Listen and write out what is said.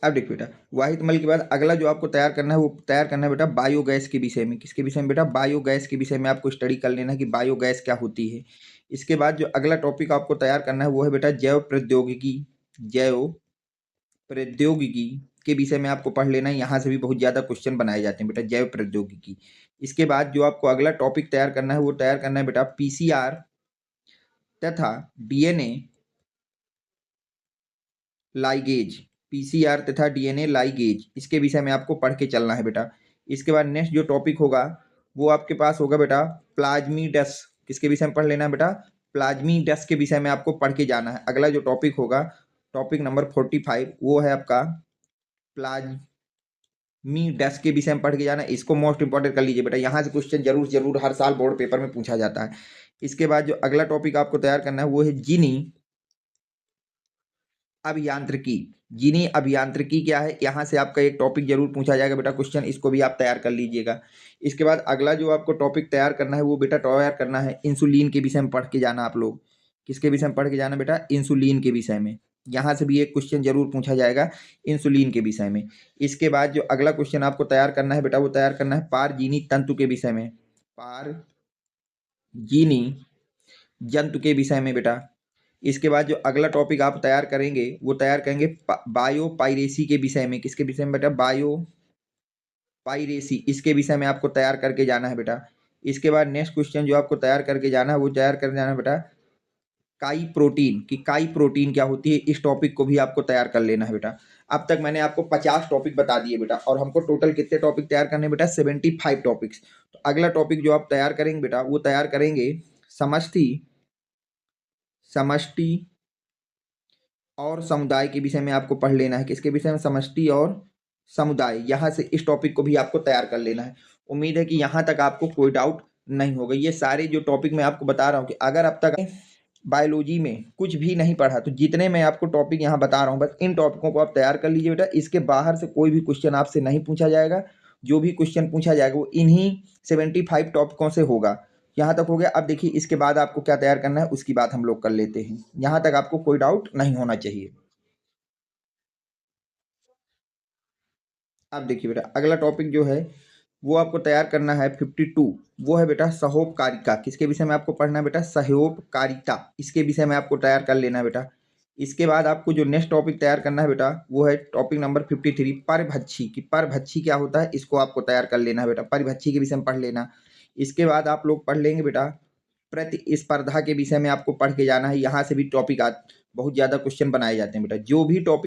अब देखिए बेटा, वाहित मल के बाद अगला जो आपको तैयार करना है वो तैयार करना है बेटा बायोगैस के विषय में। किसके विषय में बेटा? बायोगैस के विषय में आपको स्टडी कर लेना है कि बायोगैस क्या होती है। इसके बाद जो अगला टॉपिक आपको तैयार करना है वो है बेटा जैव प्रौद्योगिकी। जैव प्रौद्योगिकी के विषय में आपको पढ़ लेना है, यहाँ से भी बहुत ज़्यादा क्वेश्चन बनाए जाते हैं बेटा, जैव प्रौद्योगिकी। इसके बाद जो आपको अगला टॉपिक तैयार करना है वो तैयार करना है बेटा पीसीआर तथा डीएनए लाइगेज। पीसीआर तथा डीएनए लाइगेज, इसके विषय में आपको पढ़ के चलना है बेटा। इसके बाद नेक्स्ट जो टॉपिक होगा वो आपके पास होगा बेटा प्लाज्मीडस। किसके विषय में पढ़ लेना है बेटा? प्लाज्मीडस के विषय में आपको पढ़ के जाना है। अगला जो टॉपिक होगा टॉपिक नंबर 45 वो है आपका प्लाज्मीडस के विषय में पढ़ के जाना है। इसको मोस्ट इंपॉर्टेंट कर लीजिए बेटा, यहाँ से क्वेश्चन जरूर जरूर हर साल बोर्ड पेपर में पूछा जाता है। इसके बाद जो अगला टॉपिक आपको तैयार करना है वो है जीनी अभियांत्रिकी। जीनी अभियांत्रिकी क्या है, यहाँ से आपका एक टॉपिक जरूर पूछा जाएगा बेटा क्वेश्चन, इसको भी आप तैयार कर लीजिएगा। इसके बाद अगला जो आपको टॉपिक तैयार करना है वो बेटा तैयार करना है इंसुलिन के विषय में पढ़ के जाना आप लोग। किसके विषय में पढ़ के जाना बेटा? इंसुलिन के विषय में। यहाँ से भी एक क्वेश्चन जरूर पूछा जाएगा इंसुलिन के विषय में। इसके बाद जो अगला क्वेश्चन आपको तैयार करना है बेटा वो तैयार करना है पारजीनी तंतु के विषय में। पारजीनी जंतु के विषय में बेटा। इसके बाद जो अगला टॉपिक आप तैयार करेंगे वो तैयार करेंगे बायो पायरेसी के विषय में। किसके विषय में बेटा? बायो पायरेसी, इसके विषय में आपको तैयार करके जाना है बेटा। इसके बाद नेक्स्ट क्वेश्चन जो आपको तैयार करके जाना है वो तैयार करके जाना है बेटा काई प्रोटीन, कि काई प्रोटीन क्या होती है, इस टॉपिक को भी आपको तैयार कर लेना है बेटा। अब तक मैंने आपको 50 टॉपिक बता दिए बेटा, और हमको टोटल कितने टॉपिक तैयार करने बेटा? 75 टॉपिक्स। तो अगला टॉपिक जो आप तैयार करेंगे बेटा वो तैयार करेंगे समष्टि समष्टि और समुदाय के विषय में आपको पढ़ लेना है। किसके विषय में? समष्टि और समुदाय। यहाँ से इस टॉपिक को भी आपको तैयार कर लेना है। उम्मीद है कि यहाँ तक आपको कोई डाउट नहीं होगा। ये सारे जो टॉपिक मैं आपको बता रहा हूँ कि अगर अब तक बायोलॉजी में कुछ भी नहीं पढ़ा तो जितने मैं आपको टॉपिक यहाँ बता रहा हूँ बस इन टॉपिकों को आप तैयार कर लीजिए बेटा। इसके बाहर से कोई भी क्वेश्चन आपसे नहीं पूछा जाएगा। जो भी क्वेश्चन पूछा जाएगा वो इन्हीं 75 टॉपिकों से होगा। यहाँ तक हो गया। अब देखिए इसके बाद आपको क्या तैयार करना है उसकी बात हम लोग कर लेते हैं। यहाँ तक आपको कोई डाउट नहीं होना चाहिए। अब देखिए बेटा अगला टॉपिक जो है वो आपको तैयार करना है 52। वो है बेटा सहोपकारिता। किसके विषय में आपको पढ़ना है बेटा? सहोपकारिता, इसके विषय में आपको तैयार कर लेना है बेटा। इसके बाद आपको जो नेक्स्ट टॉपिक तैयार करना है बेटा वो है टॉपिक नंबर 53 परभक्षी। कि परभक्षी क्या होता है इसको आपको तैयार कर लेना है बेटा, परभक्षी के विषय में पढ़ लेना। इसके बाद आप लोग पढ़ लेंगे बेटा प्रतिस्पर्धा के विषय में आपको पढ़ के जाना है। यहाँ से भी टॉपिक बहुत ज़्यादा क्वेश्चन बनाए जाते हैं बेटा। जो भी टॉपिक